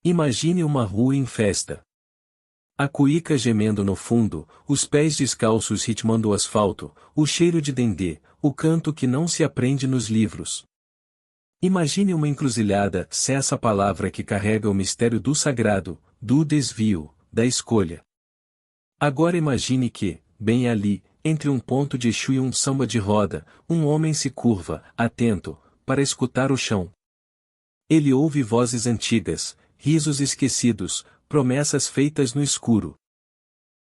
Imagine uma rua em festa. A cuíca gemendo no fundo, os pés descalços ritmando o asfalto, o cheiro de dendê, o canto que não se aprende nos livros. Imagine uma encruzilhada, se essa palavra que carrega o mistério do sagrado, do desvio, da escolha. Agora imagine que, bem ali, entre um ponto de Exu e um samba de roda, um homem se curva, atento, para escutar o chão. Ele ouve vozes antigas, risos esquecidos, promessas feitas no escuro.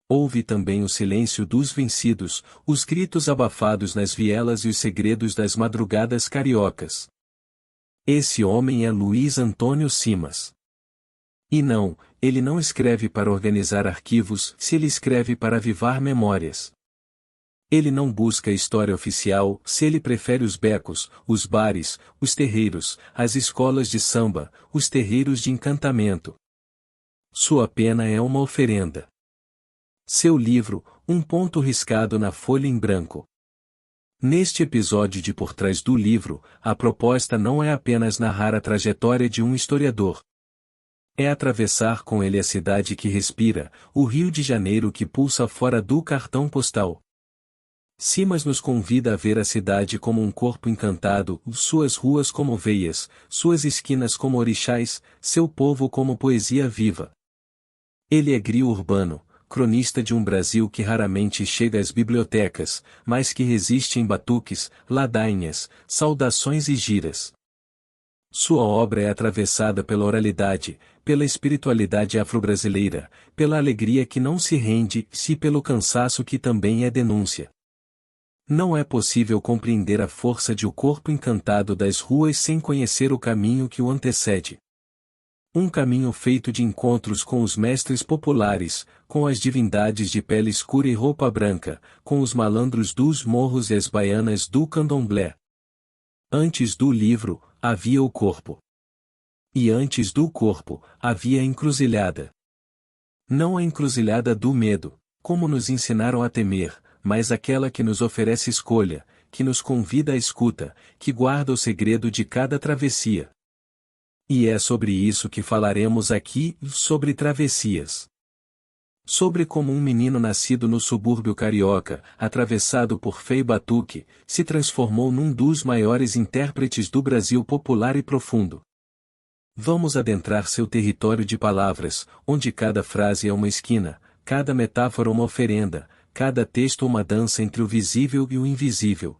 Ouve também o silêncio dos vencidos, os gritos abafados nas vielas e os segredos das madrugadas cariocas. Esse homem é Luiz Antônio Simas. E não, ele não escreve para organizar arquivos, se ele escreve para avivar memórias. Ele não busca história oficial, se ele prefere os becos, os bares, os terreiros, as escolas de samba, os terreiros de encantamento. Sua pena é uma oferenda. Seu livro, um ponto riscado na folha em branco. Neste episódio de Por Trás do Livro, a proposta não é apenas narrar a trajetória de um historiador. É atravessar com ele a cidade que respira, o Rio de Janeiro que pulsa fora do cartão postal. Simas nos convida a ver a cidade como um corpo encantado, suas ruas como veias, suas esquinas como orixás, seu povo como poesia viva. Ele é griot urbano, cronista de um Brasil que raramente chega às bibliotecas, mas que resiste em batuques, ladainhas, saudações e giras. Sua obra é atravessada pela oralidade, pela espiritualidade afro-brasileira, pela alegria que não se rende, e pelo cansaço que também é denúncia. Não é possível compreender a força de O Corpo Encantado das Ruas sem conhecer o caminho que o antecede. Um caminho feito de encontros com os mestres populares, com as divindades de pele escura e roupa branca, com os malandros dos morros e as baianas do candomblé. Antes do livro, havia o corpo. E antes do corpo, havia a encruzilhada. Não a encruzilhada do medo, como nos ensinaram a temer, mas aquela que nos oferece escolha, que nos convida à escuta, que guarda o segredo de cada travessia. E é sobre isso que falaremos aqui, sobre travessias. Sobre como um menino nascido no subúrbio carioca, atravessado por fé e batuque, se transformou num dos maiores intérpretes do Brasil popular e profundo. Vamos adentrar seu território de palavras, onde cada frase é uma esquina, cada metáfora uma oferenda, cada texto uma dança entre o visível e o invisível.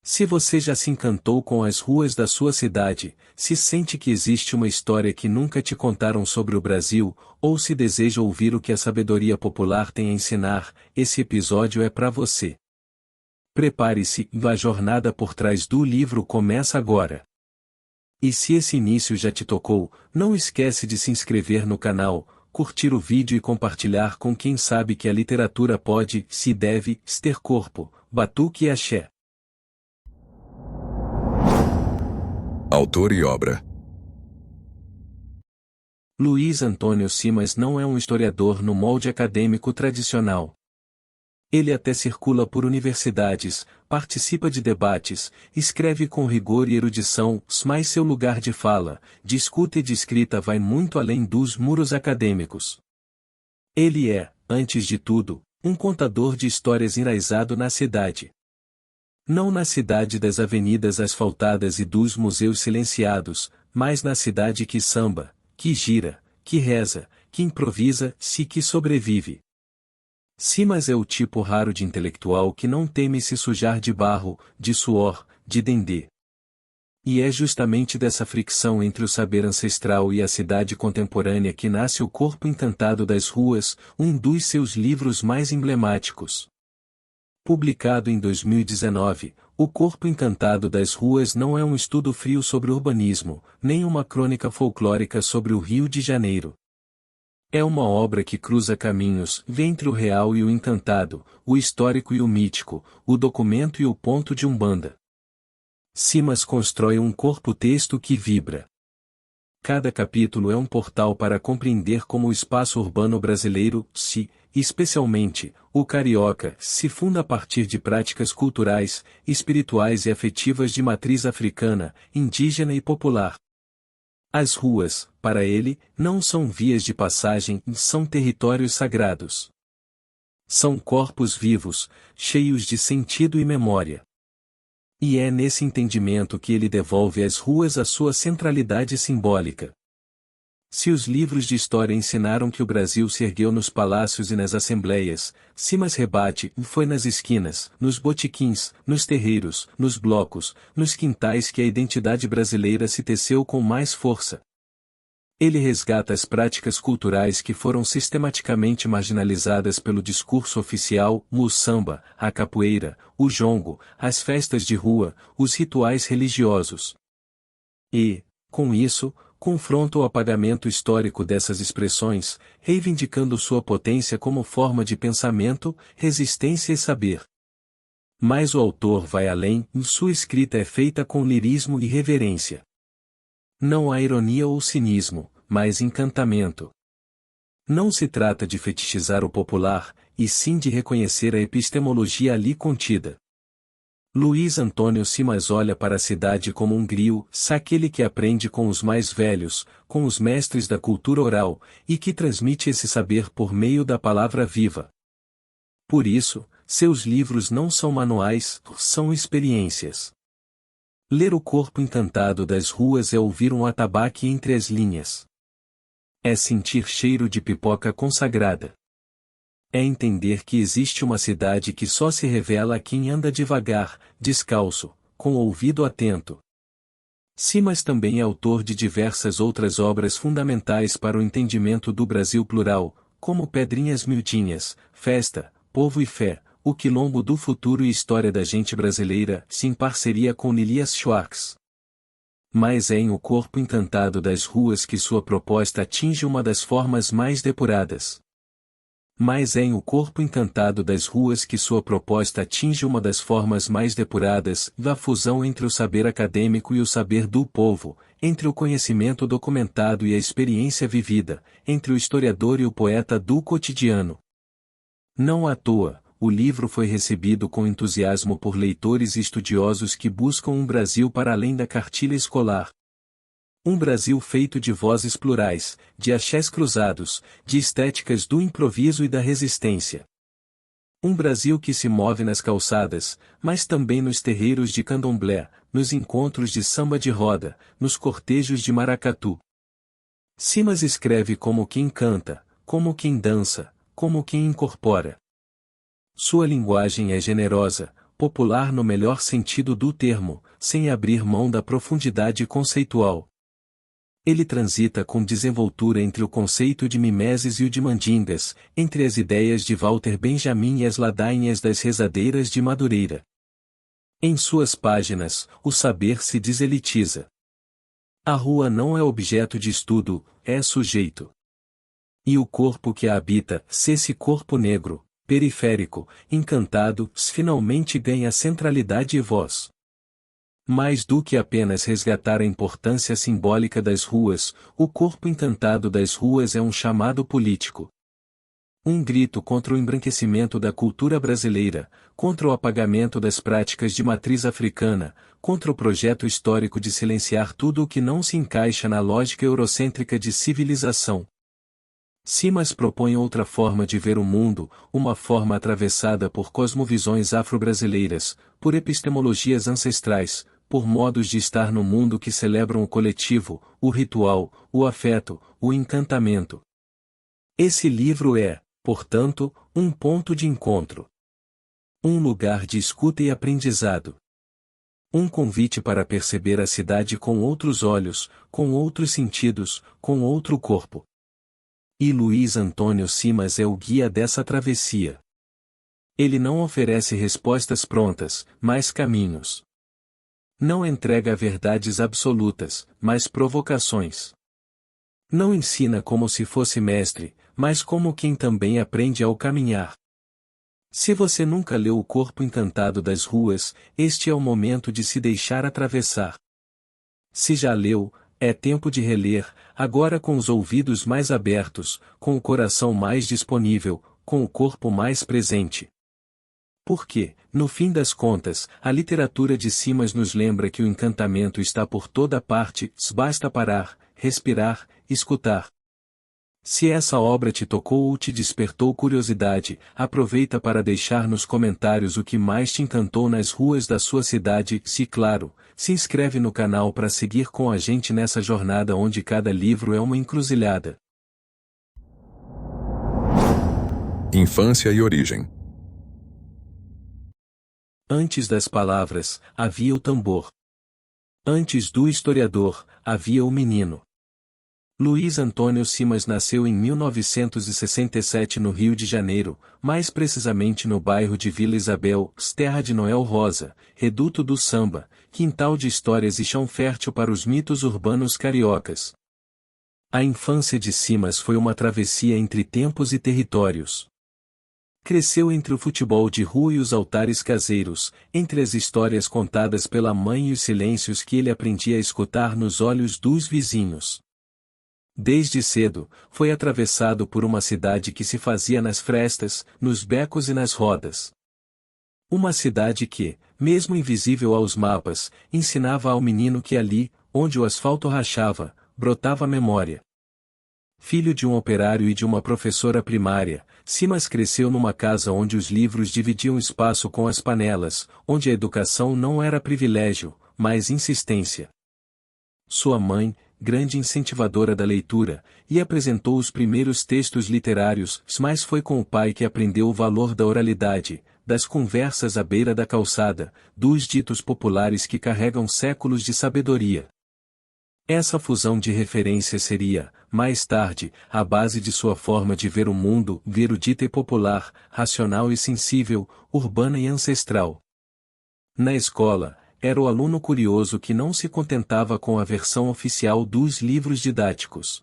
Se você já se encantou com as ruas da sua cidade, se sente que existe uma história que nunca te contaram sobre o Brasil, ou se deseja ouvir o que a sabedoria popular tem a ensinar, esse episódio é para você. Prepare-se, a jornada por trás do livro começa agora. E se esse início já te tocou, não esquece de se inscrever no canal, curtir o vídeo e compartilhar com quem sabe que a literatura pode, se deve, ter corpo, batuque e axé. Autor e obra. Luiz Antônio Simas não é um historiador no molde acadêmico tradicional. Ele até circula por universidades, participa de debates, escreve com rigor e erudição, mas seu lugar de fala, de escuta e de escrita vai muito além dos muros acadêmicos. Ele é, antes de tudo, um contador de histórias enraizado na cidade. Não na cidade das avenidas asfaltadas e dos museus silenciados, mas na cidade que samba, que gira, que reza, que improvisa, que sobrevive. Simas é o tipo raro de intelectual que não teme se sujar de barro, de suor, de dendê. E é justamente dessa fricção entre o saber ancestral e a cidade contemporânea que nasce O Corpo Encantado das Ruas, um dos seus livros mais emblemáticos. Publicado em 2019, O Corpo Encantado das Ruas não é um estudo frio sobre urbanismo, nem uma crônica folclórica sobre o Rio de Janeiro. É uma obra que cruza caminhos, entre o real e o encantado, o histórico e o mítico, o documento e o ponto de Umbanda. Simas constrói um corpo-texto que vibra. Cada capítulo é um portal para compreender como o espaço urbano brasileiro, especialmente, o carioca, se funda a partir de práticas culturais, espirituais e afetivas de matriz africana, indígena e popular. As ruas, para ele, não são vias de passagem, são territórios sagrados. São corpos vivos, cheios de sentido e memória. E é nesse entendimento que ele devolve às ruas a sua centralidade simbólica. Se os livros de história ensinaram que o Brasil se ergueu nos palácios e nas assembleias, Simas rebate, foi nas esquinas, nos botequins, nos terreiros, nos blocos, nos quintais que a identidade brasileira se teceu com mais força. Ele resgata as práticas culturais que foram sistematicamente marginalizadas pelo discurso oficial, o samba, a capoeira, o jongo, as festas de rua, os rituais religiosos. E, com isso, confronta o apagamento histórico dessas expressões, reivindicando sua potência como forma de pensamento, resistência e saber. Mas o autor vai além, e sua escrita é feita com lirismo e reverência. Não há ironia ou cinismo, mas encantamento. Não se trata de fetichizar o popular, e sim de reconhecer a epistemologia ali contida. Luiz Antônio Simas olha para a cidade como um griot, aquele que aprende com os mais velhos, com os mestres da cultura oral, e que transmite esse saber por meio da palavra viva. Por isso, seus livros não são manuais, são experiências. Ler O Corpo Encantado das Ruas é ouvir um atabaque entre as linhas. É sentir cheiro de pipoca consagrada. É entender que existe uma cidade que só se revela a quem anda devagar, descalço, com o ouvido atento. Simas também é autor de diversas outras obras fundamentais para o entendimento do Brasil plural, como Pedrinhas Miudinhas, Festa, Povo e Fé, O Quilombo do Futuro e História da Gente Brasileira, em parceria com Lilias Schwartz. Mas é em O Corpo Encantado das Ruas que sua proposta atinge uma das formas mais depuradas. Mas é em O Corpo Encantado das Ruas que sua proposta atinge uma das formas mais depuradas, da fusão entre o saber acadêmico e o saber do povo, entre o conhecimento documentado e a experiência vivida, entre o historiador e o poeta do cotidiano. Não à toa, o livro foi recebido com entusiasmo por leitores e estudiosos que buscam um Brasil para além da cartilha escolar. Um Brasil feito de vozes plurais, de axés cruzados, de estéticas do improviso e da resistência. Um Brasil que se move nas calçadas, mas também nos terreiros de candomblé, nos encontros de samba de roda, nos cortejos de maracatu. Simas escreve como quem canta, como quem dança, como quem incorpora. Sua linguagem é generosa, popular no melhor sentido do termo, sem abrir mão da profundidade conceitual. Ele transita com desenvoltura entre o conceito de mimeses e o de mandingas, entre as ideias de Walter Benjamin e as ladainhas das rezadeiras de Madureira. Em suas páginas, o saber se deselitiza. A rua não é objeto de estudo, é sujeito. E o corpo que a habita, se esse corpo negro, periférico, encantado, finalmente ganha centralidade e voz. Mais do que apenas resgatar a importância simbólica das ruas, O Corpo Encantado das Ruas é um chamado político. Um grito contra o embranquecimento da cultura brasileira, contra o apagamento das práticas de matriz africana, contra o projeto histórico de silenciar tudo o que não se encaixa na lógica eurocêntrica de civilização. Simas propõe outra forma de ver o mundo, uma forma atravessada por cosmovisões afro-brasileiras, por epistemologias ancestrais, por modos de estar no mundo que celebram o coletivo, o ritual, o afeto, o encantamento. Esse livro é, portanto, um ponto de encontro. Um lugar de escuta e aprendizado. Um convite para perceber a cidade com outros olhos, com outros sentidos, com outro corpo. E Luiz Antônio Simas é o guia dessa travessia. Ele não oferece respostas prontas, mas caminhos. Não entrega verdades absolutas, mas provocações. Não ensina como se fosse mestre, mas como quem também aprende ao caminhar. Se você nunca leu O Corpo Encantado das Ruas, este é o momento de se deixar atravessar. Se já leu, é tempo de reler, agora com os ouvidos mais abertos, com o coração mais disponível, com o corpo mais presente. Porque, no fim das contas, a literatura de Simas nos lembra que o encantamento está por toda parte, basta parar, respirar, escutar. Se essa obra te tocou ou te despertou curiosidade, aproveita para deixar nos comentários o que mais te encantou nas ruas da sua cidade, se claro, se inscreve no canal para seguir com a gente nessa jornada onde cada livro é uma encruzilhada. Infância e origem. Antes das palavras, havia o tambor. Antes do historiador, havia o menino. Luiz Antônio Simas nasceu em 1967 no Rio de Janeiro, mais precisamente no bairro de Vila Isabel, terra de Noel Rosa, reduto do samba, quintal de histórias e chão fértil para os mitos urbanos cariocas. A infância de Simas foi uma travessia entre tempos e territórios. Cresceu entre o futebol de rua e os altares caseiros, entre as histórias contadas pela mãe e os silêncios que ele aprendia a escutar nos olhos dos vizinhos. Desde cedo, foi atravessado por uma cidade que se fazia nas frestas, nos becos e nas rodas. Uma cidade que, mesmo invisível aos mapas, ensinava ao menino que ali, onde o asfalto rachava, brotava a memória. Filho de um operário e de uma professora primária, Simas cresceu numa casa onde os livros dividiam espaço com as panelas, onde a educação não era privilégio, mas insistência. Sua mãe, grande incentivadora da leitura, e apresentou os primeiros textos literários, mas foi com o pai que aprendeu o valor da oralidade, das conversas à beira da calçada, dos ditos populares que carregam séculos de sabedoria. Essa fusão de referências seria, mais tarde, a base de sua forma de ver o mundo, erudita e popular, racional e sensível, urbana e ancestral. Na escola, era o aluno curioso que não se contentava com a versão oficial dos livros didáticos.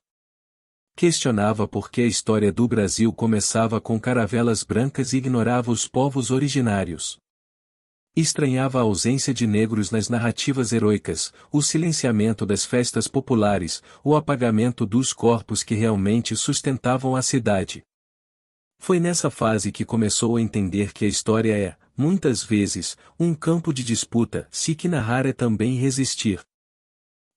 Questionava por que a história do Brasil começava com caravelas brancas e ignorava os povos originários. Estranhava a ausência de negros nas narrativas heroicas, o silenciamento das festas populares, o apagamento dos corpos que realmente sustentavam a cidade. Foi nessa fase que começou a entender que a história é, muitas vezes, um campo de disputa, se que narrar é também resistir.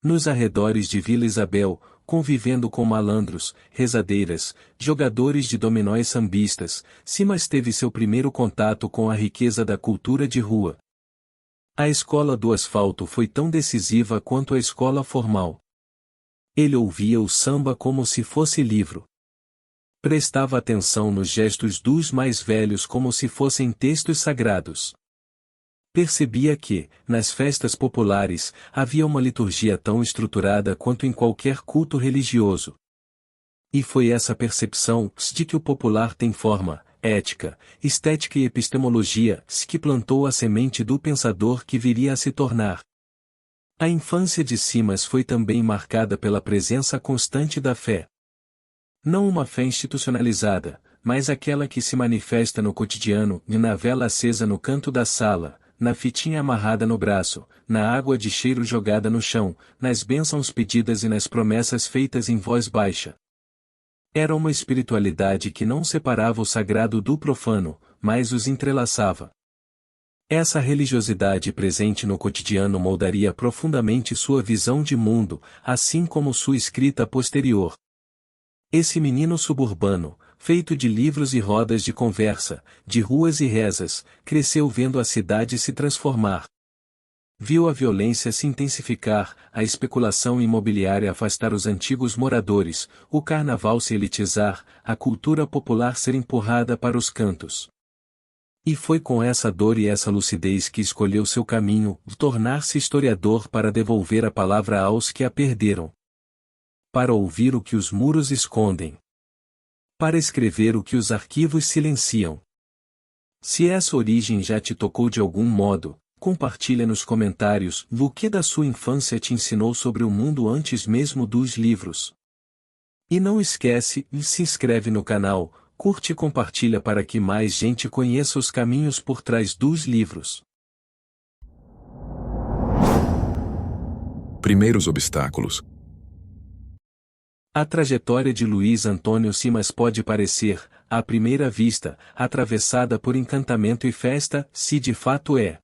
Nos arredores de Vila Isabel, convivendo com malandros, rezadeiras, jogadores de dominó e sambistas, Simas teve seu primeiro contato com a riqueza da cultura de rua. A escola do asfalto foi tão decisiva quanto a escola formal. Ele ouvia o samba como se fosse livro. Prestava atenção nos gestos dos mais velhos como se fossem textos sagrados. Percebia que, nas festas populares, havia uma liturgia tão estruturada quanto em qualquer culto religioso. E foi essa percepção de que o popular tem forma, ética, estética e epistemologia que plantou a semente do pensador que viria a se tornar. A infância de Simas foi também marcada pela presença constante da fé. Não uma fé institucionalizada, mas aquela que se manifesta no cotidiano, na vela acesa no canto da sala, na fitinha amarrada no braço, na água de cheiro jogada no chão, nas bênçãos pedidas e nas promessas feitas em voz baixa. Era uma espiritualidade que não separava o sagrado do profano, mas os entrelaçava. Essa religiosidade presente no cotidiano moldaria profundamente sua visão de mundo, assim como sua escrita posterior. Esse menino suburbano, feito de livros e rodas de conversa, de ruas e rezas, cresceu vendo a cidade se transformar. Viu a violência se intensificar, a especulação imobiliária afastar os antigos moradores, o carnaval se elitizar, a cultura popular ser empurrada para os cantos. E foi com essa dor e essa lucidez que escolheu seu caminho, tornar-se historiador para devolver a palavra aos que a perderam. Para ouvir o que os muros escondem. Para escrever o que os arquivos silenciam. Se essa origem já te tocou de algum modo, compartilha nos comentários o que da sua infância te ensinou sobre o mundo antes mesmo dos livros. E não esquece, se inscreve no canal, curte e compartilha para que mais gente conheça os caminhos por trás dos livros. Primeiros obstáculos. A trajetória de Luiz Antônio Simas pode parecer, à primeira vista, atravessada por encantamento e festa, se de fato é.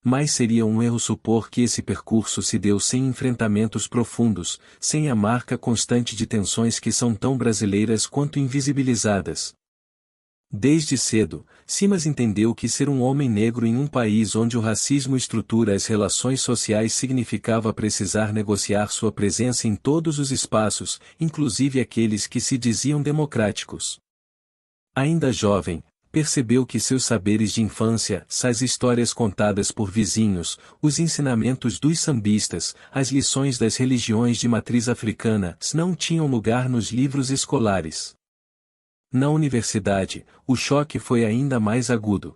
Mas seria um erro supor que esse percurso se deu sem enfrentamentos profundos, sem a marca constante de tensões que são tão brasileiras quanto invisibilizadas. Desde cedo, Simas entendeu que ser um homem negro em um país onde o racismo estrutura as relações sociais significava precisar negociar sua presença em todos os espaços, inclusive aqueles que se diziam democráticos. Ainda jovem, percebeu que seus saberes de infância, as histórias contadas por vizinhos, os ensinamentos dos sambistas, as lições das religiões de matriz africana, não tinham lugar nos livros escolares. Na universidade, o choque foi ainda mais agudo.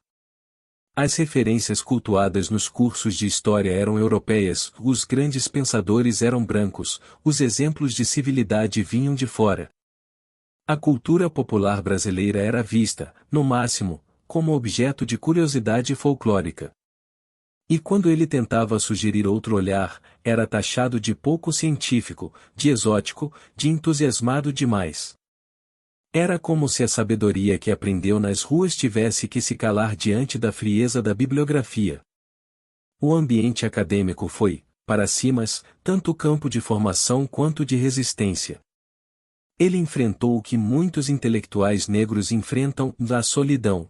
As referências cultuadas nos cursos de história eram europeias, os grandes pensadores eram brancos, os exemplos de civilidade vinham de fora. A cultura popular brasileira era vista, no máximo, como objeto de curiosidade folclórica. E quando ele tentava sugerir outro olhar, era taxado de pouco científico, de exótico, de entusiasmado demais. Era como se a sabedoria que aprendeu nas ruas tivesse que se calar diante da frieza da bibliografia. O ambiente acadêmico foi, para Simas, tanto campo de formação quanto de resistência. Ele enfrentou o que muitos intelectuais negros enfrentam, a solidão.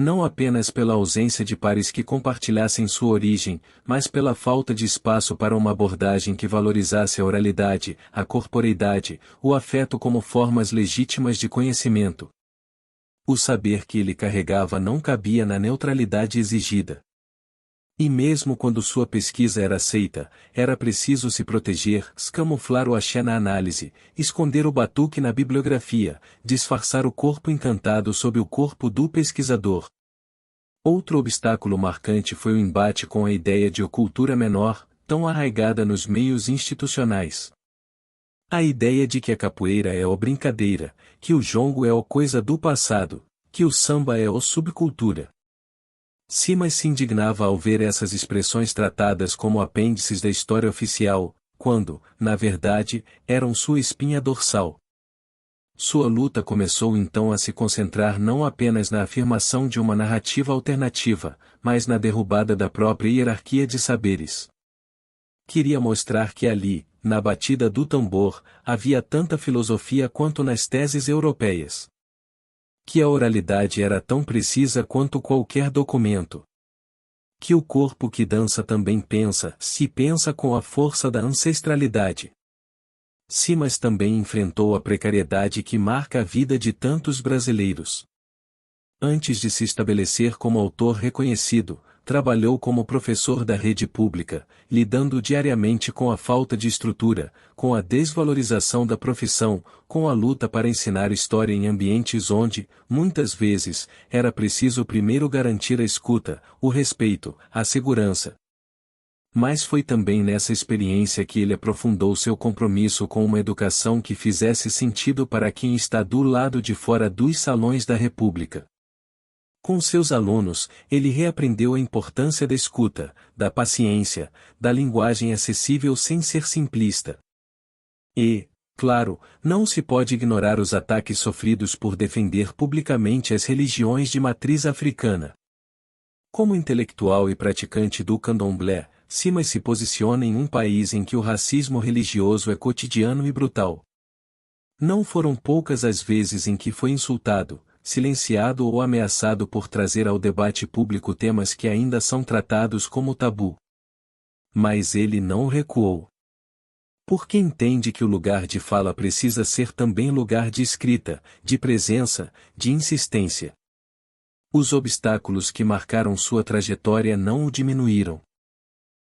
Não apenas pela ausência de pares que compartilhassem sua origem, mas pela falta de espaço para uma abordagem que valorizasse a oralidade, a corporeidade, o afeto como formas legítimas de conhecimento. O saber que ele carregava não cabia na neutralidade exigida. E mesmo quando sua pesquisa era aceita, era preciso se proteger, camuflar o axé na análise, esconder o batuque na bibliografia, disfarçar o corpo encantado sob o corpo do pesquisador. Outro obstáculo marcante foi o embate com a ideia de cultura menor, tão arraigada nos meios institucionais. A ideia de que a capoeira é brincadeira, que o jongo é coisa do passado, que o samba é subcultura. Simas se indignava ao ver essas expressões tratadas como apêndices da história oficial, quando, na verdade, eram sua espinha dorsal. Sua luta começou então a se concentrar não apenas na afirmação de uma narrativa alternativa, mas na derrubada da própria hierarquia de saberes. Queria mostrar que ali, na batida do tambor, havia tanta filosofia quanto nas teses europeias. Que a oralidade era tão precisa quanto qualquer documento. Que o corpo que dança também pensa, se pensa com a força da ancestralidade. Simas também enfrentou a precariedade que marca a vida de tantos brasileiros. Antes de se estabelecer como autor reconhecido, trabalhou como professor da rede pública, lidando diariamente com a falta de estrutura, com a desvalorização da profissão, com a luta para ensinar história em ambientes onde, muitas vezes, era preciso primeiro garantir a escuta, o respeito, a segurança. Mas foi também nessa experiência que ele aprofundou seu compromisso com uma educação que fizesse sentido para quem está do lado de fora dos salões da República. Com seus alunos, ele reaprendeu a importância da escuta, da paciência, da linguagem acessível sem ser simplista. E, claro, não se pode ignorar os ataques sofridos por defender publicamente as religiões de matriz africana. Como intelectual e praticante do candomblé, Simas se posiciona em um país em que o racismo religioso é cotidiano e brutal. Não foram poucas as vezes em que foi insultado, silenciado ou ameaçado por trazer ao debate público temas que ainda são tratados como tabu. Mas ele não recuou. Porque entende que o lugar de fala precisa ser também lugar de escrita, de presença, de insistência. Os obstáculos que marcaram sua trajetória não o diminuíram.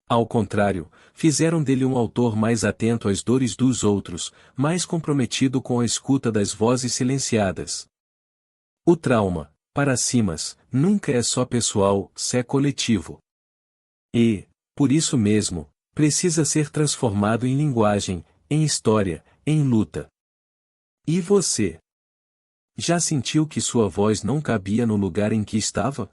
Ao contrário, fizeram dele um autor mais atento às dores dos outros, mais comprometido com a escuta das vozes silenciadas. O trauma, para Simas, nunca é só pessoal, é coletivo. E, por isso mesmo, precisa ser transformado em linguagem, em história, em luta. E você? Já sentiu que sua voz não cabia no lugar em que estava?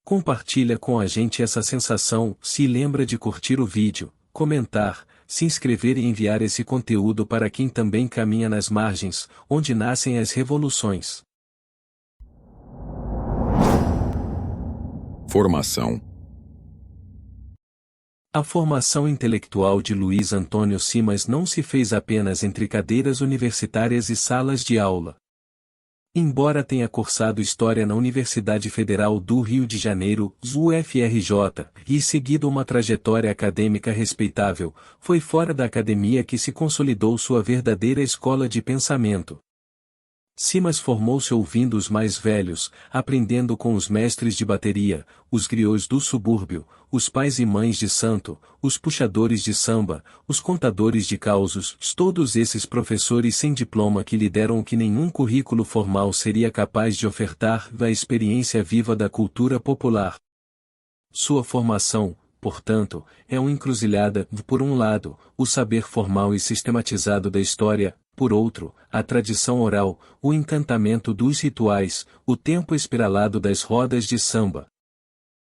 Compartilha com a gente essa sensação, se lembra de curtir o vídeo, comentar, se inscrever e enviar esse conteúdo para quem também caminha nas margens, onde nascem as revoluções. Formação. A formação intelectual de Luiz Antônio Simas não se fez apenas entre cadeiras universitárias e salas de aula. Embora tenha cursado História na Universidade Federal do Rio de Janeiro, UFRJ, e seguido uma trajetória acadêmica respeitável, foi fora da academia que se consolidou sua verdadeira escola de pensamento. Simas formou-se ouvindo os mais velhos, aprendendo com os mestres de bateria, os griots do subúrbio, os pais e mães de santo, os puxadores de samba, os contadores de causos, todos esses professores sem diploma que lhe deram o que nenhum currículo formal seria capaz de ofertar, a experiência viva da cultura popular. Sua formação, portanto, é uma encruzilhada, por um lado, o saber formal e sistematizado da história, por outro, a tradição oral, o encantamento dos rituais, o tempo espiralado das rodas de samba.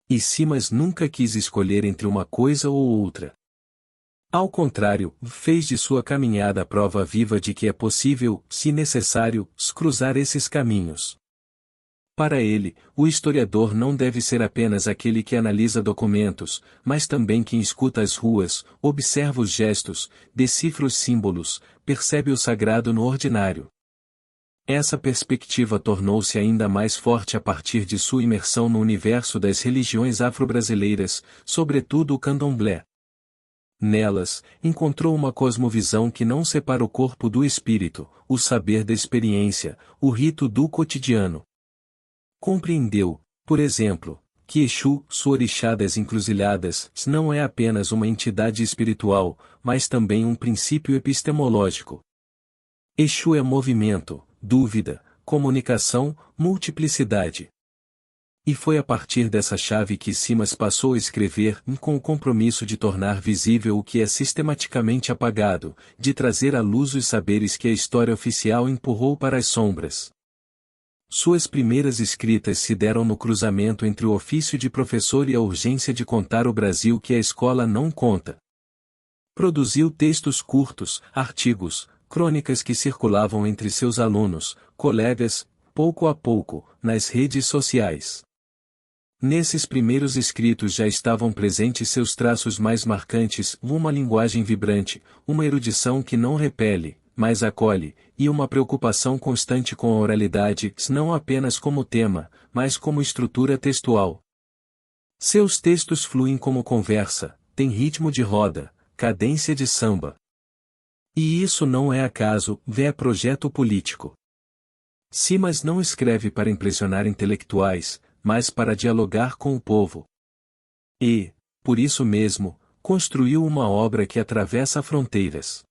E Simas nunca quis escolher entre uma coisa ou outra. Ao contrário, fez de sua caminhada a prova viva de que é possível, se necessário, cruzar esses caminhos. Para ele, o historiador não deve ser apenas aquele que analisa documentos, mas também quem escuta as ruas, observa os gestos, decifra os símbolos, percebe o sagrado no ordinário. Essa perspectiva tornou-se ainda mais forte a partir de sua imersão no universo das religiões afro-brasileiras, sobretudo o candomblé. Nelas, encontrou uma cosmovisão que não separa o corpo do espírito, o saber da experiência, o rito do cotidiano. Compreendeu, por exemplo, que Exu, sua orixá das encruzilhadas, não é apenas uma entidade espiritual, mas também um princípio epistemológico. Exu é movimento, dúvida, comunicação, multiplicidade. E foi a partir dessa chave que Simas passou a escrever, com o compromisso de tornar visível o que é sistematicamente apagado, de trazer à luz os saberes que a história oficial empurrou para as sombras. Suas primeiras escritas se deram no cruzamento entre o ofício de professor e a urgência de contar o Brasil que a escola não conta. Produziu textos curtos, artigos, crônicas que circulavam entre seus alunos, colegas, pouco a pouco, nas redes sociais. Nesses primeiros escritos já estavam presentes seus traços mais marcantes, uma linguagem vibrante, uma erudição que não repele, mas acolhe, e uma preocupação constante com a oralidade, não apenas como tema, mas como estrutura textual. Seus textos fluem como conversa, têm ritmo de roda, cadência de samba. E isso não é acaso, é projeto político. Simas não escreve para impressionar intelectuais, mas para dialogar com o povo. E, por isso mesmo, construiu uma obra que atravessa fronteiras.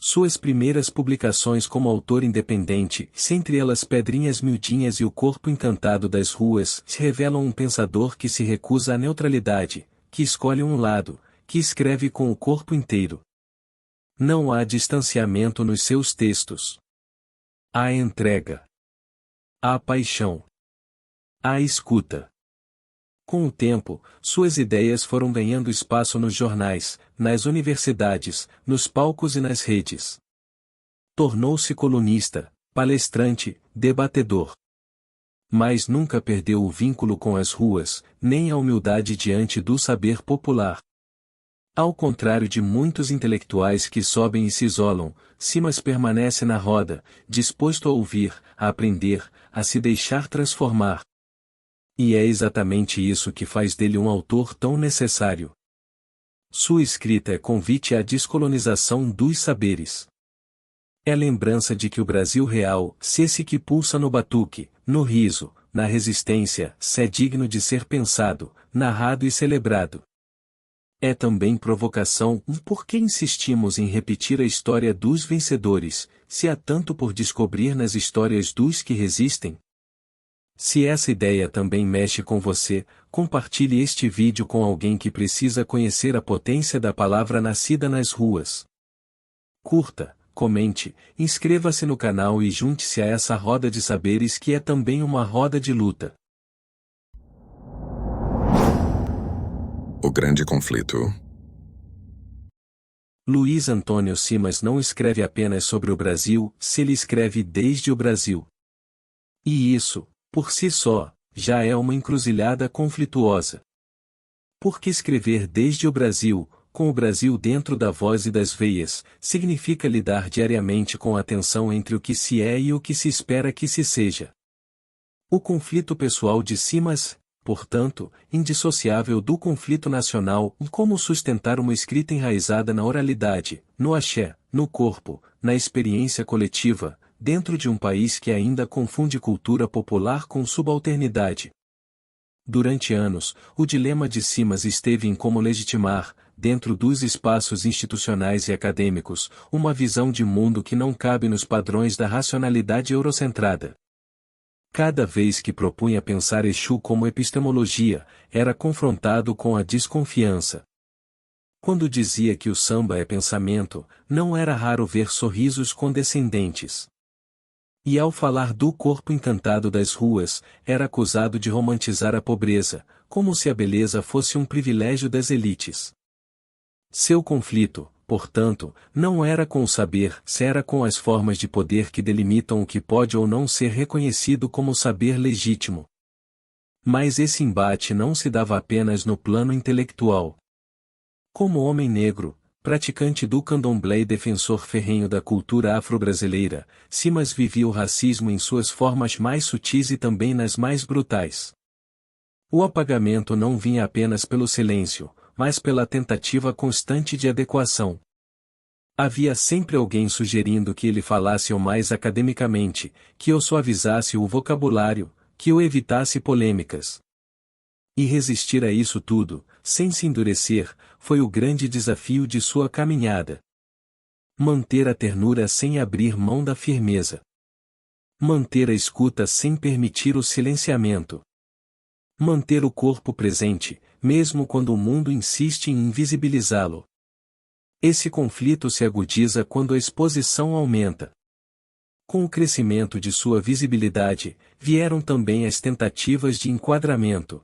Suas primeiras publicações como autor independente, entre elas Pedrinhas Miudinhas e O Corpo Encantado das Ruas, revelam um pensador que se recusa à neutralidade, que escolhe um lado, que escreve com o corpo inteiro. Não há distanciamento nos seus textos. Há entrega. Há paixão. Há escuta. Com o tempo, suas ideias foram ganhando espaço nos jornais, nas universidades, nos palcos e nas redes. Tornou-se colunista, palestrante, debatedor. Mas nunca perdeu o vínculo com as ruas, nem a humildade diante do saber popular. Ao contrário de muitos intelectuais que sobem e se isolam, Simas permanece na roda, disposto a ouvir, a aprender, a se deixar transformar. E é exatamente isso que faz dele um autor tão necessário. Sua escrita é convite à descolonização dos saberes. É lembrança de que o Brasil real, esse que pulsa no batuque, no riso, na resistência, é digno de ser pensado, narrado e celebrado. É também provocação, por que insistimos em repetir a história dos vencedores, se há tanto por descobrir nas histórias dos que resistem? Se essa ideia também mexe com você, compartilhe este vídeo com alguém que precisa conhecer a potência da palavra nascida nas ruas. Curta, comente, inscreva-se no canal e junte-se a essa roda de saberes que é também uma roda de luta. O grande conflito. Luiz Antônio Simas não escreve apenas sobre o Brasil, se ele escreve desde o Brasil. E isso, por si só, já é uma encruzilhada conflituosa. Porque escrever desde o Brasil, com o Brasil dentro da voz e das veias, significa lidar diariamente com a tensão entre o que se é e o que se espera que se seja. O conflito pessoal de Simas, portanto, indissociável do conflito nacional, como sustentar uma escrita enraizada na oralidade, no axé, no corpo, na experiência coletiva, dentro de um país que ainda confunde cultura popular com subalternidade. Durante anos, o dilema de Simas esteve em como legitimar, dentro dos espaços institucionais e acadêmicos, uma visão de mundo que não cabe nos padrões da racionalidade eurocentrada. Cada vez que propunha pensar Exu como epistemologia, era confrontado com a desconfiança. Quando dizia que o samba é pensamento, não era raro ver sorrisos condescendentes. E ao falar do corpo encantado das ruas, era acusado de romantizar a pobreza, como se a beleza fosse um privilégio das elites. Seu conflito, portanto, não era com o saber, se era com as formas de poder que delimitam o que pode ou não ser reconhecido como saber legítimo. Mas esse embate não se dava apenas no plano intelectual. Como homem negro, praticante do candomblé e defensor ferrenho da cultura afro-brasileira, Simas vivia o racismo em suas formas mais sutis e também nas mais brutais. O apagamento não vinha apenas pelo silêncio, mas pela tentativa constante de adequação. Havia sempre alguém sugerindo que ele falasse o mais academicamente, que o suavizasse o vocabulário, que o evitasse polêmicas. E resistir a isso tudo, sem se endurecer, foi o grande desafio de sua caminhada. Manter a ternura sem abrir mão da firmeza. Manter a escuta sem permitir o silenciamento. Manter o corpo presente, mesmo quando o mundo insiste em invisibilizá-lo. Esse conflito se agudiza quando a exposição aumenta. Com o crescimento de sua visibilidade, vieram também as tentativas de enquadramento.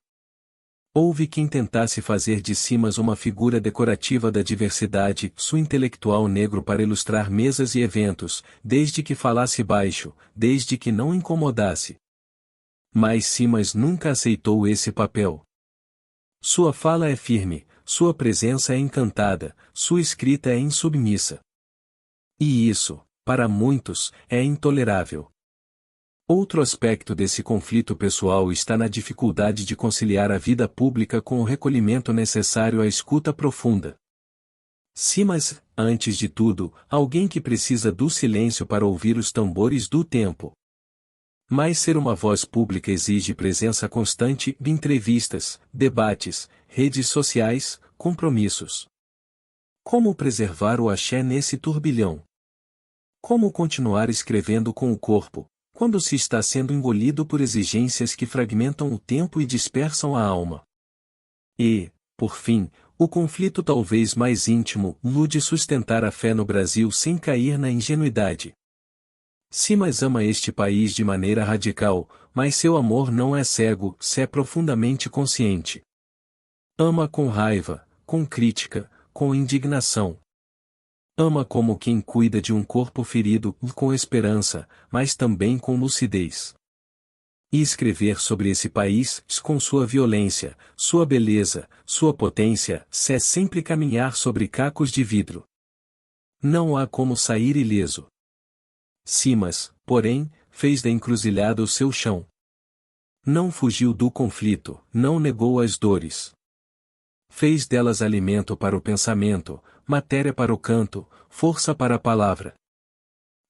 Houve quem tentasse fazer de Simas uma figura decorativa da diversidade, intelectual negro para ilustrar mesas e eventos, desde que falasse baixo, desde que não incomodasse. Mas Simas nunca aceitou esse papel. Sua fala é firme, sua presença é encantada, sua escrita é insubmissa. E isso, para muitos, é intolerável. Outro aspecto desse conflito pessoal está na dificuldade de conciliar a vida pública com o recolhimento necessário à escuta profunda. Simas, antes de tudo, alguém que precisa do silêncio para ouvir os tambores do tempo. Mas ser uma voz pública exige presença constante, entrevistas, debates, redes sociais, compromissos. Como preservar o axé nesse turbilhão? Como continuar escrevendo com o corpo, quando se está sendo engolido por exigências que fragmentam o tempo e dispersam a alma? E, por fim, o conflito talvez mais íntimo, o de sustentar a fé no Brasil sem cair na ingenuidade. Simas ama este país de maneira radical, mas seu amor não é cego, se é profundamente consciente. Ama com raiva, com crítica, com indignação. Ama como quem cuida de um corpo ferido, com esperança, mas também com lucidez. E escrever sobre esse país, com sua violência, sua beleza, sua potência, é sempre caminhar sobre cacos de vidro. Não há como sair ileso. Simas, porém, fez da encruzilhada o seu chão. Não fugiu do conflito, não negou as dores. Fez delas alimento para o pensamento, matéria para o canto, força para a palavra.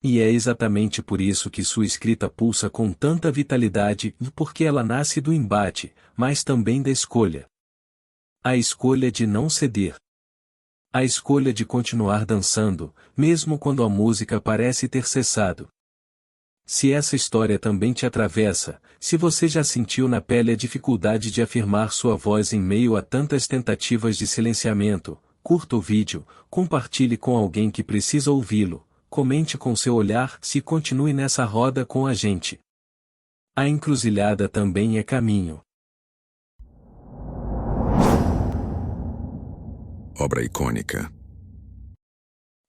E é exatamente por isso que sua escrita pulsa com tanta vitalidade, porque ela nasce do embate, mas também da escolha. A escolha de não ceder. A escolha de continuar dançando, mesmo quando a música parece ter cessado. Se essa história também te atravessa, se você já sentiu na pele a dificuldade de afirmar sua voz em meio a tantas tentativas de silenciamento, curta o vídeo, compartilhe com alguém que precisa ouvi-lo, comente com seu olhar e continue nessa roda com a gente. A encruzilhada também é caminho. Obra icônica.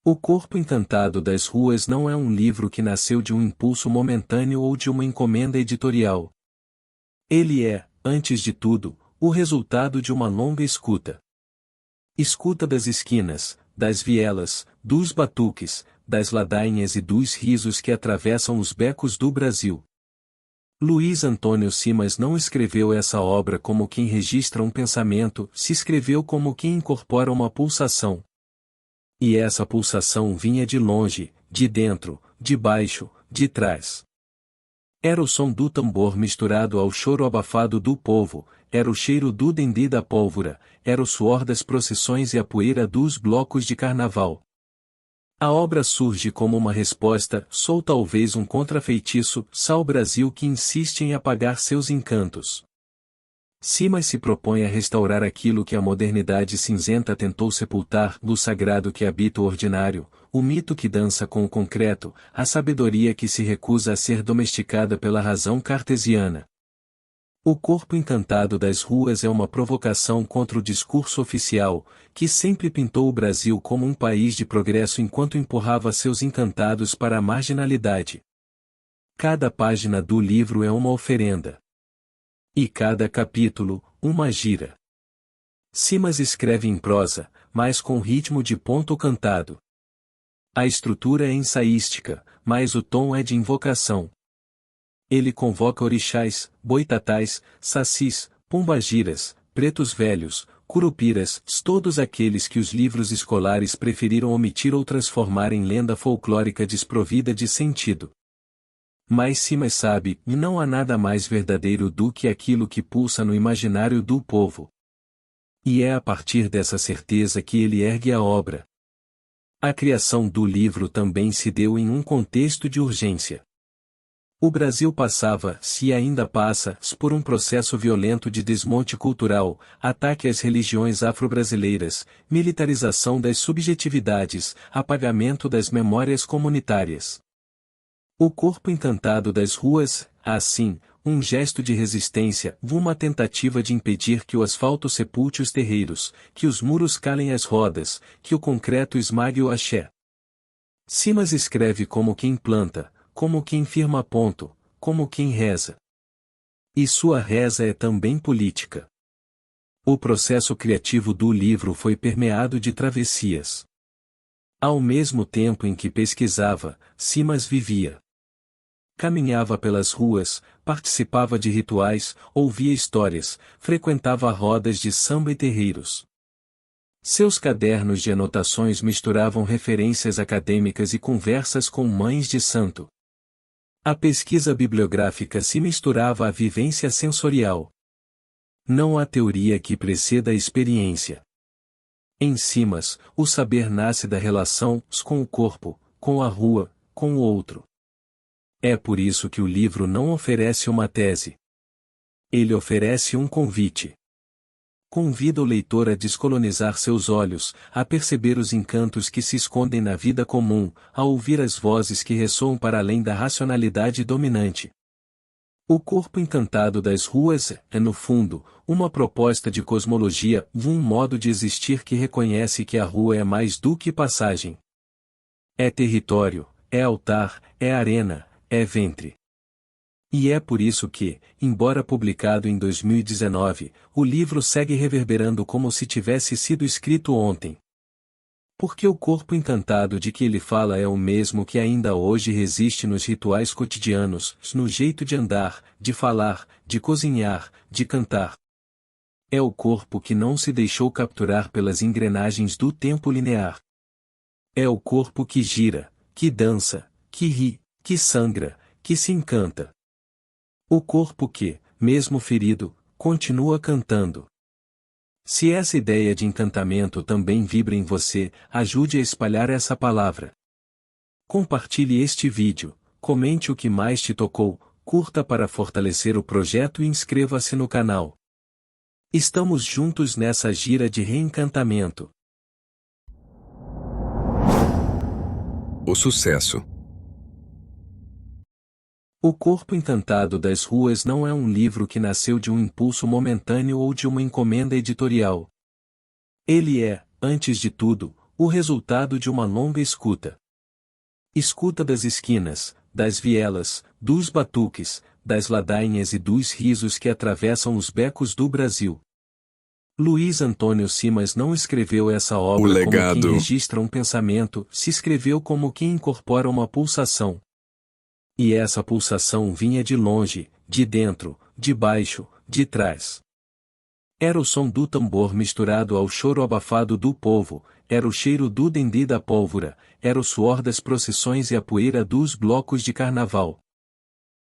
O Corpo Encantado das Ruas não é um livro que nasceu de um impulso momentâneo ou de uma encomenda editorial. Ele é, antes de tudo, o resultado de uma longa escuta. Escuta das esquinas, das vielas, dos batuques, das ladainhas e dos risos que atravessam os becos do Brasil. Luiz Antônio Simas não escreveu essa obra como quem registra um pensamento, se escreveu como quem incorpora uma pulsação. E essa pulsação vinha de longe, de dentro, de baixo, de trás. Era o som do tambor misturado ao choro abafado do povo, era o cheiro do dendê da pólvora, era o suor das procissões e a poeira dos blocos de carnaval. A obra surge como uma resposta, sou talvez um contrafeitiço, ao Brasil que insiste em apagar seus encantos. Simas se propõe a restaurar aquilo que a modernidade cinzenta tentou sepultar, o sagrado que habita o ordinário, o mito que dança com o concreto, a sabedoria que se recusa a ser domesticada pela razão cartesiana. O Corpo Encantado das Ruas é uma provocação contra o discurso oficial, que sempre pintou o Brasil como um país de progresso enquanto empurrava seus encantados para a marginalidade. Cada página do livro é uma oferenda. E cada capítulo, uma gira. Simas escreve em prosa, mas com ritmo de ponto cantado. A estrutura é ensaística, mas o tom é de invocação. Ele convoca orixás, boitatás, sacis, pombagiras, pretos velhos, curupiras, todos aqueles que os livros escolares preferiram omitir ou transformar em lenda folclórica desprovida de sentido. Mas Simas sabe, e não há nada mais verdadeiro do que aquilo que pulsa no imaginário do povo. E é a partir dessa certeza que ele ergue a obra. A criação do livro também se deu em um contexto de urgência. O Brasil passava, se ainda passa, por um processo violento de desmonte cultural, ataque às religiões afro-brasileiras, militarização das subjetividades, apagamento das memórias comunitárias. O Corpo Encantado das Ruas, assim, um gesto de resistência, uma tentativa de impedir que o asfalto sepulte os terreiros, que os muros calem as rodas, que o concreto esmague o axé. Simas escreve como quem planta, como quem firma ponto, como quem reza. E sua reza é também política. O processo criativo do livro foi permeado de travessias. Ao mesmo tempo em que pesquisava, Simas vivia. Caminhava pelas ruas, participava de rituais, ouvia histórias, frequentava rodas de samba e terreiros. Seus cadernos de anotações misturavam referências acadêmicas e conversas com mães de santo. A pesquisa bibliográfica se misturava à vivência sensorial. Não há teoria que preceda a experiência. Em Simas, o saber nasce da relação com o corpo, com a rua, com o outro. É por isso que o livro não oferece uma tese. Ele oferece um convite. Convida o leitor a descolonizar seus olhos, a perceber os encantos que se escondem na vida comum, a ouvir as vozes que ressoam para além da racionalidade dominante. O Corpo Encantado das Ruas é, no fundo, uma proposta de cosmologia, um modo de existir que reconhece que a rua é mais do que passagem. É território, é altar, é arena, é ventre. E é por isso que, embora publicado em 2019, o livro segue reverberando como se tivesse sido escrito ontem. Porque o corpo encantado de que ele fala é o mesmo que ainda hoje resiste nos rituais cotidianos, no jeito de andar, de falar, de cozinhar, de cantar. É o corpo que não se deixou capturar pelas engrenagens do tempo linear. É o corpo que gira, que dança, que ri, que sangra, que se encanta. O corpo que, mesmo ferido, continua cantando. Se essa ideia de encantamento também vibra em você, ajude a espalhar essa palavra. Compartilhe este vídeo, comente o que mais te tocou, curta para fortalecer o projeto e inscreva-se no canal. Estamos juntos nessa gira de reencantamento. O sucesso. O Corpo Encantado das Ruas não é um livro que nasceu de um impulso momentâneo ou de uma encomenda editorial. Ele é, antes de tudo, O resultado de uma longa escuta. Escuta das esquinas, das vielas, dos batuques, das ladainhas e dos risos que atravessam os becos do Brasil. Luiz Antônio Simas não escreveu essa obra como quem registra um pensamento, se escreveu como quem incorpora uma pulsação. E essa pulsação vinha de longe, de dentro, de baixo, de trás. Era o som do tambor misturado ao choro abafado do povo, era o cheiro do dendê da pólvora, era o suor das procissões e a poeira dos blocos de carnaval.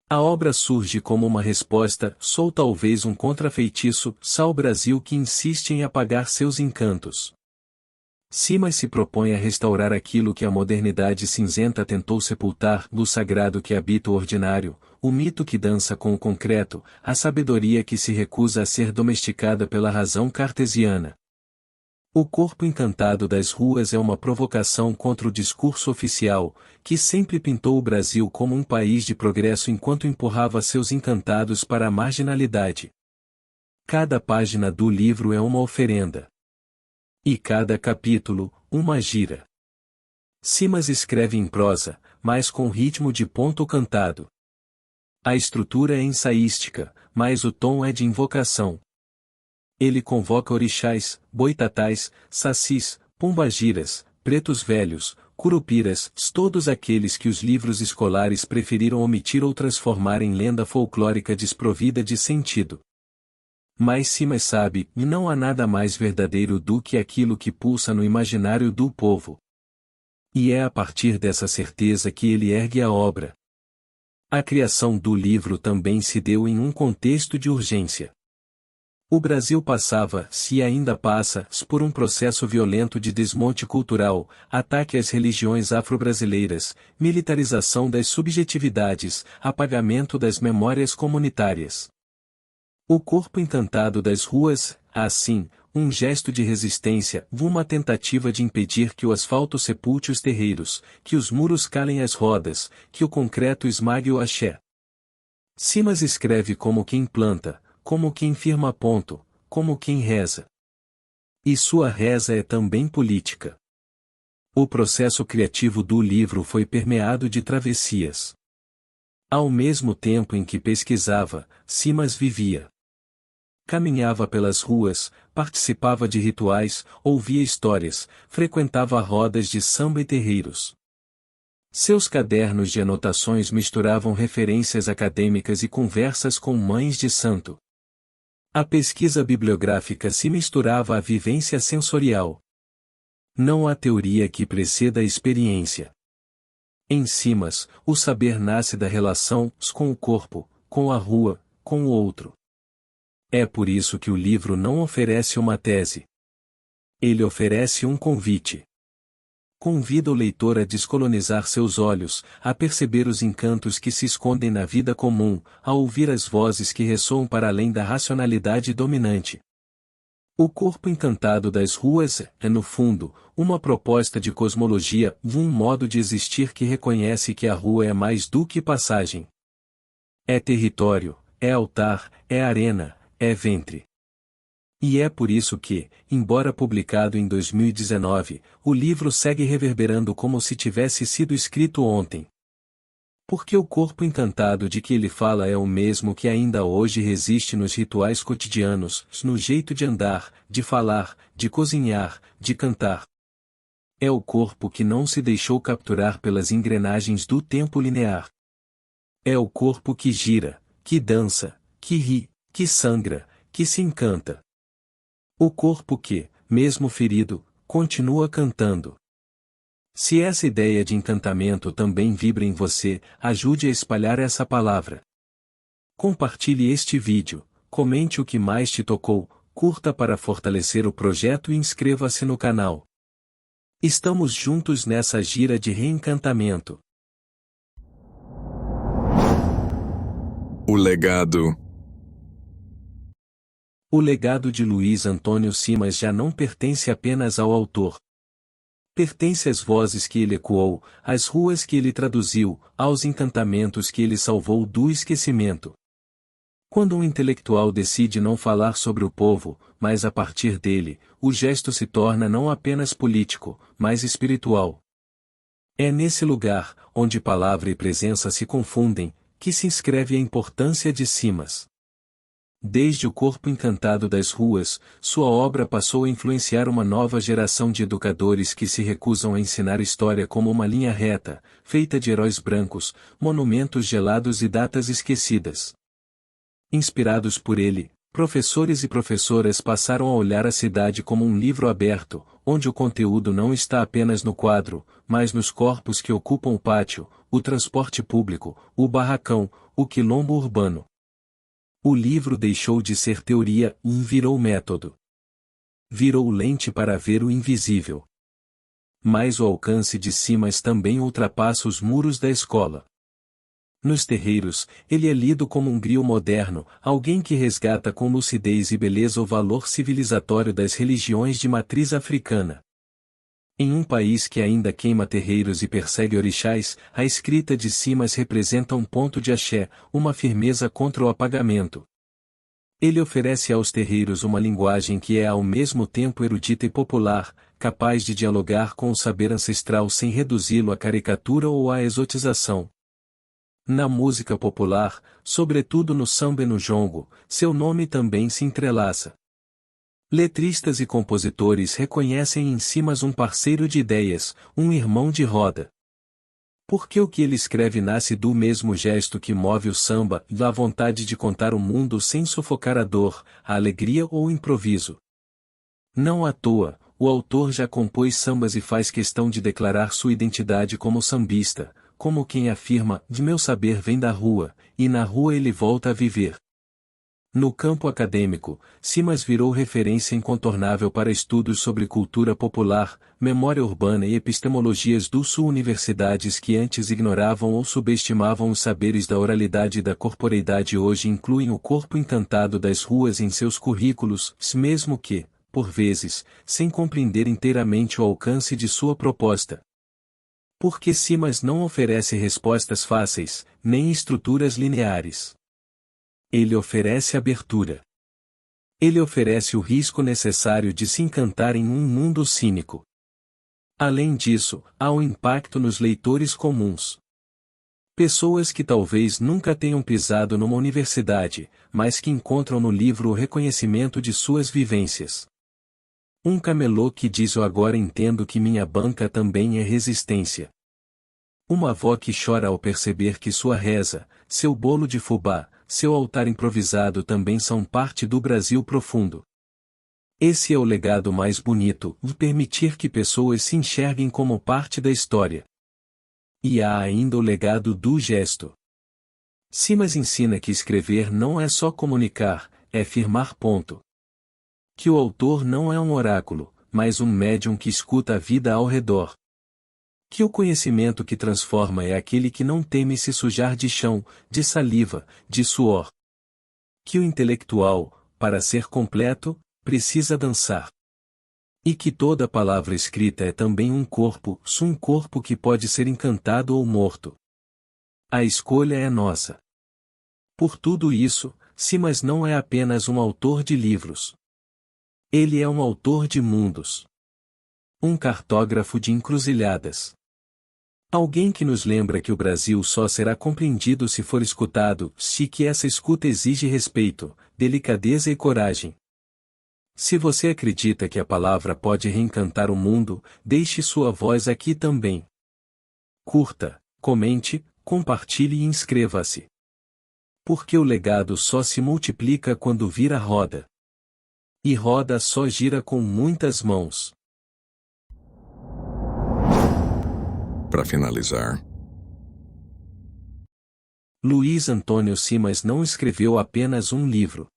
A obra surge como uma resposta, sou talvez um contrafeitiço, ao Brasil que insiste em apagar seus encantos. Simas se propõe a restaurar aquilo que a modernidade cinzenta tentou sepultar, o sagrado que habita o ordinário, o mito que dança com o concreto, a sabedoria que se recusa a ser domesticada pela razão cartesiana. O corpo encantado das ruas é uma provocação contra o discurso oficial, que sempre pintou o Brasil como um país de progresso enquanto empurrava seus encantados para a marginalidade. Cada página do livro é uma oferenda. E cada capítulo, uma gira. Simas escreve em prosa, mas com ritmo de ponto cantado. A estrutura é ensaística, mas o tom é de invocação. Ele convoca orixás, boitatás, sacis, pombagiras, pretos velhos, curupiras, todos aqueles que os livros escolares preferiram omitir ou transformar em lenda folclórica desprovida de sentido. Mas Simas sabe, e não há nada mais verdadeiro do que aquilo que pulsa no imaginário do povo. E é a partir dessa certeza que ele ergue a obra. A criação do livro também se deu em um contexto de urgência. O Brasil passava, se ainda passa, por um processo violento de desmonte cultural, ataque às religiões afro-brasileiras, militarização das subjetividades, apagamento das memórias comunitárias. O corpo encantado das ruas, assim, um gesto de resistência, uma tentativa de impedir que o asfalto sepulte os terreiros, que os muros calem as rodas, que o concreto esmague o axé. Simas escreve como quem planta, como quem firma ponto, como quem reza. E sua reza é também política. O processo criativo do livro foi permeado de travessias. Ao mesmo tempo em que pesquisava, Simas vivia. Caminhava pelas ruas, participava de rituais, ouvia histórias, frequentava rodas de samba e terreiros. Seus cadernos de anotações misturavam referências acadêmicas e conversas com mães de santo. A pesquisa bibliográfica se misturava à vivência sensorial. Não há teoria que preceda a experiência. Em Simas, o saber nasce da relação com o corpo, com a rua, com o outro. É por isso que o livro não oferece uma tese. Ele oferece um convite. Convida o leitor a descolonizar seus olhos, a perceber os encantos que se escondem na vida comum, a ouvir as vozes que ressoam para além da racionalidade dominante. O corpo encantado das ruas é, no fundo, uma proposta de cosmologia, um modo de existir que reconhece que a rua é mais do que passagem. É território, é altar, é arena, é ventre. E é por isso que, embora publicado em 2019, o livro segue reverberando como se tivesse sido escrito ontem. Porque o corpo encantado de que ele fala é o mesmo que ainda hoje resiste nos rituais cotidianos, no jeito de andar, de falar, de cozinhar, de cantar. É o corpo que não se deixou capturar pelas engrenagens do tempo linear. É o corpo que gira, que dança, que ri, que sangra, que se encanta. O corpo que, mesmo ferido, continua cantando. Se essa ideia de encantamento também vibra em você, ajude a espalhar essa palavra. Compartilhe este vídeo, comente o que mais te tocou, curta para fortalecer o projeto e inscreva-se no canal. Estamos juntos nessa gira de reencantamento. O legado. O legado de Luiz Antônio Simas já não pertence apenas ao autor. Pertence às vozes que ele ecoou, às ruas que ele traduziu, aos encantamentos que ele salvou do esquecimento. Quando um intelectual decide não falar sobre o povo, mas a partir dele, o gesto se torna não apenas político, mas espiritual. É nesse lugar, onde palavra e presença se confundem, que se inscreve a importância de Simas. Desde o Corpo Encantado das Ruas, sua obra passou a influenciar uma nova geração de educadores que se recusam a ensinar história como uma linha reta, feita de heróis brancos, monumentos gelados e datas esquecidas. Inspirados por ele, professores e professoras passaram a olhar a cidade como um livro aberto, onde o conteúdo não está apenas no quadro, mas nos corpos que ocupam o pátio, o transporte público, o barracão, o quilombo urbano. O livro deixou de ser teoria e virou método. Virou lente para ver o invisível. Mas o alcance de Simas também ultrapassa os muros da escola. Nos terreiros, ele é lido como um griot moderno, alguém que resgata com lucidez e beleza o valor civilizatório das religiões de matriz africana. Em um país que ainda queima terreiros e persegue orixás, a escrita de Simas representa um ponto de axé, uma firmeza contra o apagamento. Ele oferece aos terreiros uma linguagem que é ao mesmo tempo erudita e popular, capaz de dialogar com o saber ancestral sem reduzi-lo à caricatura ou à exotização. Na música popular, sobretudo no samba e no jongo, seu nome também se entrelaça. Letristas e compositores reconhecem em Simas um parceiro de ideias, um irmão de roda. Porque o que ele escreve nasce do mesmo gesto que move o samba, da vontade de contar o mundo sem sufocar a dor, a alegria ou o improviso. Não à toa, o autor já compôs sambas e faz questão de declarar sua identidade como sambista, como quem afirma, de meu saber vem da rua, e na rua ele volta a viver. No campo acadêmico, Simas virou referência incontornável para estudos sobre cultura popular, memória urbana e epistemologias do Sul, universidades que antes ignoravam ou subestimavam os saberes da oralidade e da corporeidade hoje incluem o Corpo Encantado das Ruas em seus currículos, mesmo que, por vezes, sem compreender inteiramente o alcance de sua proposta. Porque Simas não oferece respostas fáceis, nem estruturas lineares. Ele oferece abertura. Ele oferece o risco necessário de se encantar em um mundo cínico. Além disso, há um impacto nos leitores comuns. Pessoas que talvez nunca tenham pisado numa universidade, mas que encontram no livro o reconhecimento de suas vivências. Um camelô que diz: eu agora entendo que minha banca também é resistência. Uma avó que chora ao perceber que sua reza, seu bolo de fubá, seu altar improvisado também são parte do Brasil profundo. Esse é o legado mais bonito, de permitir que pessoas se enxerguem como parte da história. E há ainda o legado do gesto. Simas ensina que escrever não é só comunicar, é firmar ponto. Que o autor não é um oráculo, mas um médium que escuta a vida ao redor. Que o conhecimento que transforma é aquele que não teme se sujar de chão, de saliva, de suor. Que o intelectual, para ser completo, precisa dançar. E que toda palavra escrita é também um corpo que pode ser encantado ou morto. A escolha é nossa. Por tudo isso, Simas não é apenas um autor de livros. Ele é um autor de mundos. Um cartógrafo de encruzilhadas. Alguém que nos lembra que o Brasil só será compreendido se for escutado, se que essa escuta exige respeito, delicadeza e coragem. Se você acredita que a palavra pode reencantar o mundo, deixe sua voz aqui também. Curta, comente, compartilhe e inscreva-se. Porque o legado só se multiplica quando vira roda. E roda só gira com muitas mãos. Para finalizar, Luiz Antônio Simas não escreveu apenas um livro.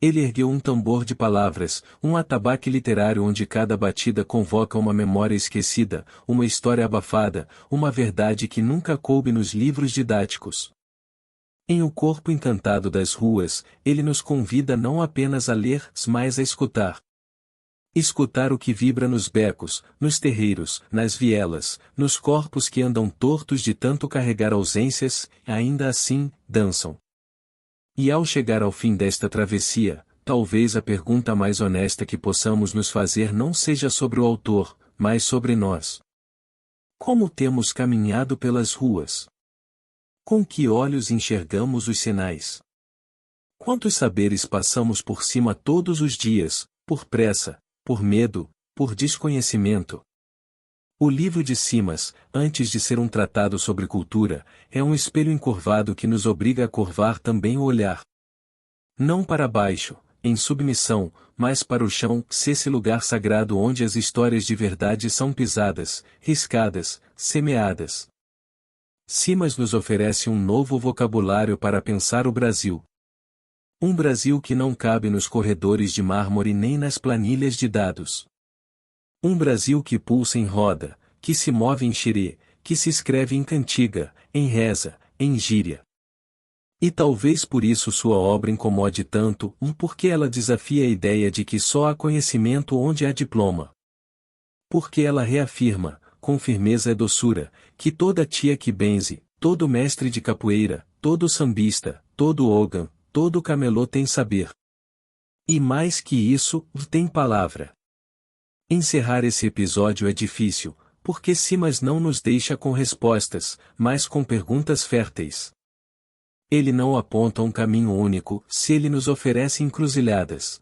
Ele ergueu um tambor de palavras, um atabaque literário onde cada batida convoca uma memória esquecida, uma história abafada, uma verdade que nunca coube nos livros didáticos. Em O Corpo Encantado das Ruas, ele nos convida não apenas a ler, mas a escutar. Escutar o que vibra nos becos, nos terreiros, nas vielas, nos corpos que andam tortos de tanto carregar ausências, ainda assim, dançam. E ao chegar ao fim desta travessia, talvez a pergunta mais honesta que possamos nos fazer não seja sobre o autor, mas sobre nós. Como temos caminhado pelas ruas? Com que olhos enxergamos os sinais? Quantos saberes passamos por cima todos os dias, por pressa, por medo, por desconhecimento? O livro de Simas, antes de ser um tratado sobre cultura, é um espelho encurvado que nos obriga a curvar também o olhar. Não para baixo, em submissão, mas para o chão, esse lugar sagrado onde as histórias de verdade são pisadas, riscadas, semeadas. Simas nos oferece um novo vocabulário para pensar o Brasil. Um Brasil que não cabe nos corredores de mármore nem nas planilhas de dados. Um Brasil que pulsa em roda, que se move em xirê, que se escreve em cantiga, em reza, em gíria. E talvez por isso sua obra incomode tanto, porque ela desafia a ideia de que só há conhecimento onde há diploma. Porque ela reafirma, com firmeza e doçura, que toda tia que benze, todo mestre de capoeira, todo sambista, todo ogã, todo camelô tem saber. E mais que isso, tem palavra. Encerrar esse episódio é difícil, porque Simas não nos deixa com respostas, mas com perguntas férteis. Ele não aponta um caminho único, se ele nos oferece encruzilhadas.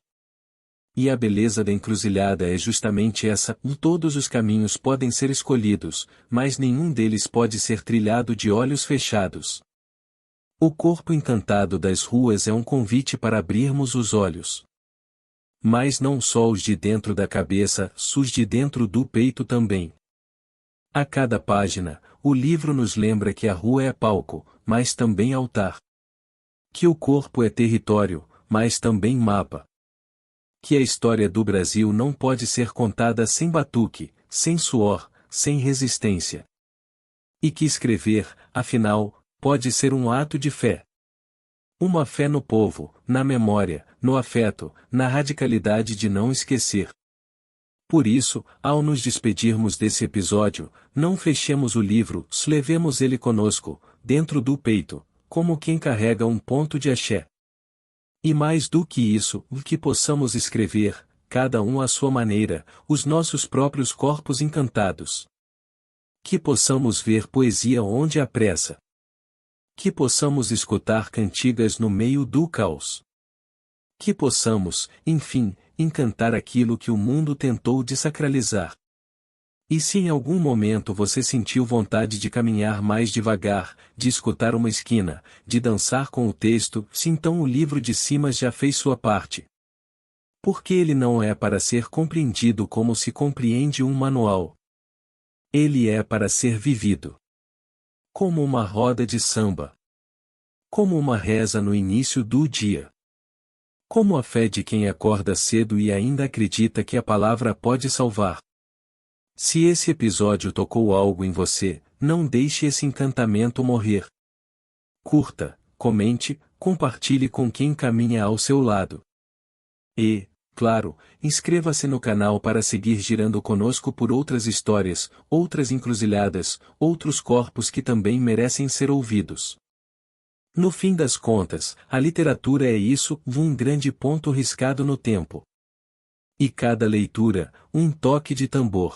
E a beleza da encruzilhada é justamente essa: todos os caminhos podem ser escolhidos, mas nenhum deles pode ser trilhado de olhos fechados. O corpo encantado das ruas é um convite para abrirmos os olhos. Mas não só os de dentro da cabeça, os de dentro do peito também. A cada página, o livro nos lembra que a rua é palco, mas também altar. Que o corpo é território, mas também mapa. Que a história do Brasil não pode ser contada sem batuque, sem suor, sem resistência. E que escrever, afinal, pode ser um ato de fé. Uma fé no povo, na memória, no afeto, na radicalidade de não esquecer. Por isso, ao nos despedirmos desse episódio, não fechemos o livro, levemos ele conosco, dentro do peito, como quem carrega um ponto de axé. E mais do que isso, que possamos escrever, cada um à sua maneira, os nossos próprios corpos encantados. Que possamos ver poesia onde há pressa. Que possamos escutar cantigas no meio do caos. Que possamos, enfim, encantar aquilo que o mundo tentou desacralizar. E se em algum momento você sentiu vontade de caminhar mais devagar, de escutar uma esquina, de dançar com o texto, se então o livro de Simas já fez sua parte. Porque ele não é para ser compreendido como se compreende um manual. Ele é para ser vivido. Como uma roda de samba. Como uma reza no início do dia. Como a fé de quem acorda cedo e ainda acredita que a palavra pode salvar. Se esse episódio tocou algo em você, não deixe esse encantamento morrer. Curta, comente, compartilhe com quem caminha ao seu lado. E, claro, inscreva-se no canal para seguir girando conosco por outras histórias, outras encruzilhadas, outros corpos que também merecem ser ouvidos. No fim das contas, a literatura é isso, um grande ponto riscado no tempo. E cada leitura, um toque de tambor.